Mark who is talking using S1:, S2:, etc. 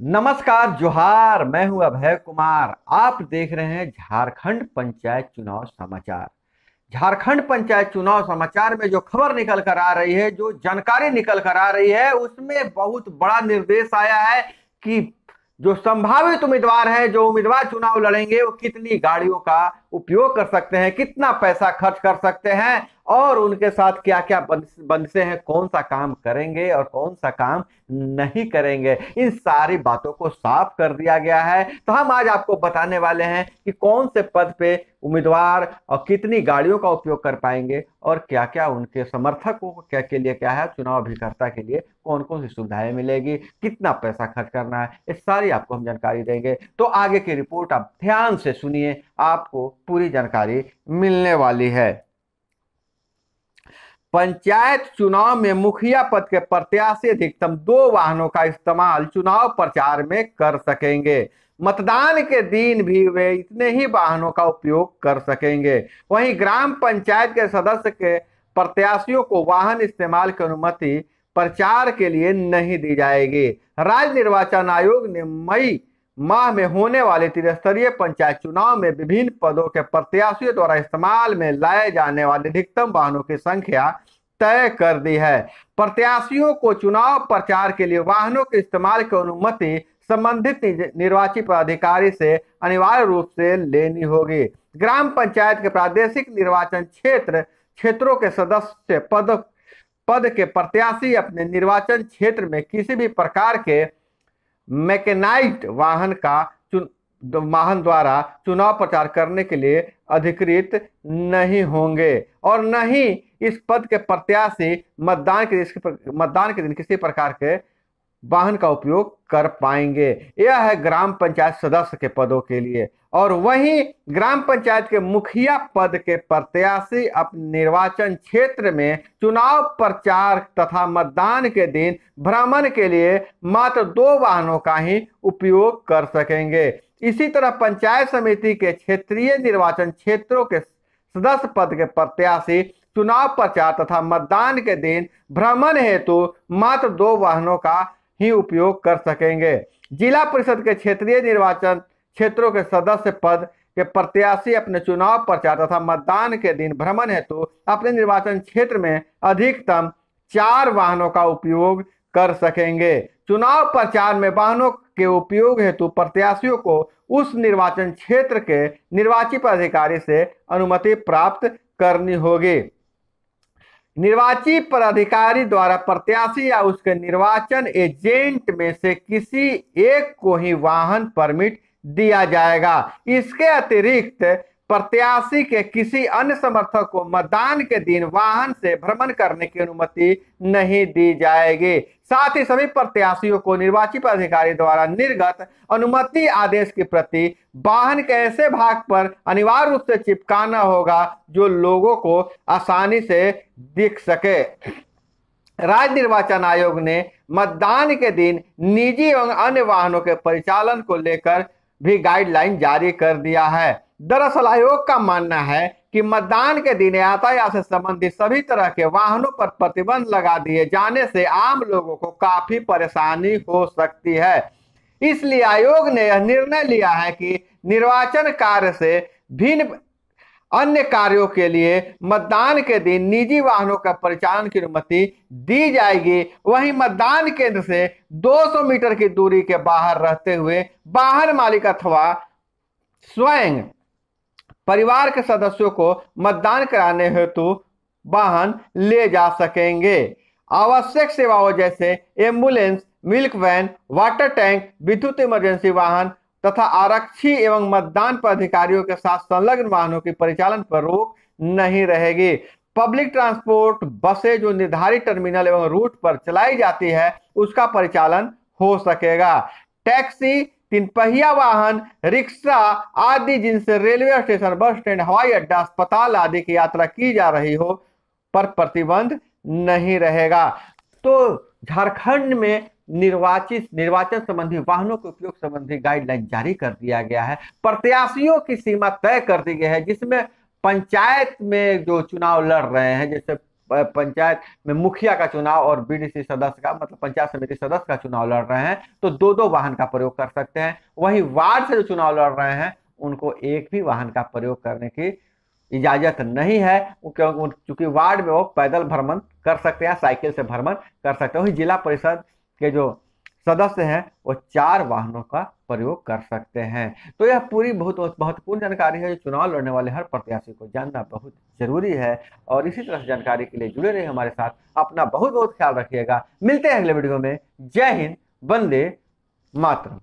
S1: नमस्कार जोहार। मैं हूं अभय कुमार। आप देख रहे हैं झारखंड पंचायत चुनाव समाचार। झारखंड पंचायत चुनाव समाचार में जो खबर निकल कर आ रही है, जो जानकारी निकल कर आ रही है, उसमें बहुत बड़ा निर्देश आया है कि जो संभावित उम्मीदवार हैं, जो उम्मीदवार चुनाव लड़ेंगे, वो कितनी गाड़ियों का उपयोग कर सकते हैं, कितना पैसा खर्च कर सकते हैं और उनके साथ क्या क्या बंदिशें हैं, कौन सा काम करेंगे और कौन सा काम नहीं करेंगे। इन सारी बातों को साफ कर दिया गया है। तो हम आज आपको बताने वाले हैं कि कौन से पद पे उम्मीदवार और कितनी गाड़ियों का उपयोग कर पाएंगे और क्या क्या उनके समर्थकों को क्या के लिए क्या है, चुनाव अभिकर्ता के लिए कौन कौन सी सुविधाएं मिलेगी, कितना पैसा खर्च करना है, इस सारी आपको हम जानकारी देंगे। तो आगे की रिपोर्ट आप ध्यान से सुनिए, आपको पूरी जानकारी मिलने वाली है। पंचायत चुनाव में मुखिया पद के प्रत्याशी अधिकतम 2 वाहनों का इस्तेमाल चुनाव प्रचार में कर सकेंगे। मतदान के दिन भी वे इतने ही वाहनों का उपयोग कर सकेंगे। वहीं ग्राम पंचायत के सदस्य के प्रत्याशियों को वाहन इस्तेमाल की अनुमति प्रचार के लिए नहीं दी जाएगी। राज्य निर्वाचन आयोग ने मई माह में होने वाले त्रिस्तरीय पंचायत चुनाव में विभिन्न पदों के प्रत्याशियों द्वारा इस्तेमाल में लाए जाने वाले अधिकतम वाहनों की संख्या तय कर दी है। प्रत्याशियों को चुनाव प्रचार के लिए वाहनों के इस्तेमाल की अनुमति संबंधित निर्वाची पदाधिकारी से अनिवार्य रूप से लेनी होगी। ग्राम पंचायत के प्रादेशिक निर्वाचन क्षेत्रों के सदस्य पद के प्रत्याशी अपने निर्वाचन क्षेत्र में किसी भी प्रकार के मैकेनाइज्ड वाहन द्वारा चुनाव प्रचार करने के लिए अधिकृत नहीं होंगे और न ही इस पद के प्रत्याशी मतदान के दिन किसी प्रकार के वाहन का उपयोग कर पाएंगे। यह है ग्राम पंचायत सदस्य के पदों के लिए। और वहीं ग्राम पंचायत के मुखिया पद के प्रत्याशी अपने निर्वाचन क्षेत्र में चुनाव प्रचार तथा मतदान के दिन भ्रमण के लिए मात्र 2 वाहनों का ही उपयोग कर सकेंगे। इसी तरह पंचायत समिति के क्षेत्रीय निर्वाचन क्षेत्रों के सदस्य पद के प्रत्याशी चुनाव प्रचार तथा मतदान के दिन भ्रमण हेतु मात्र 2 वाहनों का ही उपयोग कर सकेंगे। जिला परिषद के क्षेत्रीय निर्वाचन क्षेत्रों के सदस्य पद के प्रत्याशी अपने चुनाव प्रचार तथा मतदान के दिन भ्रमण हेतु अपने निर्वाचन क्षेत्र में अधिकतम 4 वाहनों का उपयोग कर सकेंगे। चुनाव प्रचार में वाहनों के उपयोग हेतु प्रत्याशियों को उस निर्वाचन क्षेत्र के निर्वाची पदाधिकारी से अनुमति प्राप्त करनी होगी। निर्वाची पदाधिकारी द्वारा प्रत्याशी या उसके निर्वाचन एजेंट में से किसी एक को ही वाहन परमिट दिया जाएगा। इसके अतिरिक्त प्रत्याशी के किसी अन्य समर्थक को मतदान के दिन वाहन से भ्रमण करने की अनुमति नहीं दी जाएगी। साथ ही सभी प्रत्याशियों को निर्वाची पदाधिकारी द्वारा निर्गत अनुमति आदेश की प्रति वाहन के ऐसे भाग पर अनिवार्य रूप से चिपकाना होगा जो लोगों को आसानी से दिख सके। राज्य निर्वाचन आयोग ने मतदान के दिन निजी एवं अन्य वाहनों के परिचालन को लेकर भी गाइडलाइन जारी कर दिया है। दरअसल आयोग का मानना है कि मतदान के दिन यातायात से संबंधित सभी तरह के वाहनों पर प्रतिबंध लगा दिए जाने से आम लोगों को काफी परेशानी हो सकती है। इसलिए आयोग ने यह निर्णय लिया है कि निर्वाचन कार्य से भिन्न अन्य कार्यों के लिए मतदान के दिन निजी वाहनों का परिचालन की अनुमति दी जाएगी। वहीं मतदान केंद्र से 200 मीटर की दूरी के बाहर रहते हुए वाहन मालिक अथवा स्वयं परिवार के सदस्यों को मतदान कराने हेतु वाहन ले जा सकेंगे। आवश्यक सेवाओं जैसे ambulance, milk van, water tank, विद्युत इमरजेंसी वाहन तथा आरक्षी एवं मतदान पदाधिकारियों के साथ संलग्न वाहनों की परिचालन पर रोक नहीं रहेगी। पब्लिक ट्रांसपोर्ट बसें जो निर्धारित टर्मिनल एवं रूट पर चलाई जाती है उसका परिचालन हो सकेगा। टैक्सी, 3 पहिया वाहन, रिक्शा आदि जिनसे रेलवे स्टेशन, बस स्टैंड, हवाई अड्डा, अस्पताल आदि की यात्रा की जा रही हो पर प्रतिबंध नहीं रहेगा। तो झारखंड में निर्वाचन संबंधी वाहनों के उपयोग संबंधी गाइडलाइन जारी कर दिया गया है। प्रत्याशियों की सीमा तय कर दी गई है, जिसमें पंचायत में जो चुनाव लड़ रहे हैं, जैसे पंचायत में मुखिया का चुनाव और बीडीसी सदस्य का, मतलब पंचायत समिति सदस्य का चुनाव लड़ रहे हैं तो दो दो वाहन का प्रयोग कर सकते हैं। वहीं वार्ड से जो चुनाव लड़ रहे हैं उनको एक भी वाहन का प्रयोग करने की इजाजत नहीं है, क्योंकि चूंकि वार्ड में वो पैदल भ्रमण कर सकते हैं, साइकिल से भ्रमण कर सकते हैं। वही जिला परिषद के जो सदस्य हैं वो 4 वाहनों का प्रयोग कर सकते हैं। तो यह पूरी बहुत महत्वपूर्ण जानकारी है जो चुनाव लड़ने वाले हर प्रत्याशी को जानना बहुत जरूरी है। और इसी तरह से जानकारी के लिए जुड़े रहिए हमारे साथ। अपना बहुत बहुत ख्याल रखिएगा। मिलते हैं अगले वीडियो में। जय हिंद, वंदे मातरम।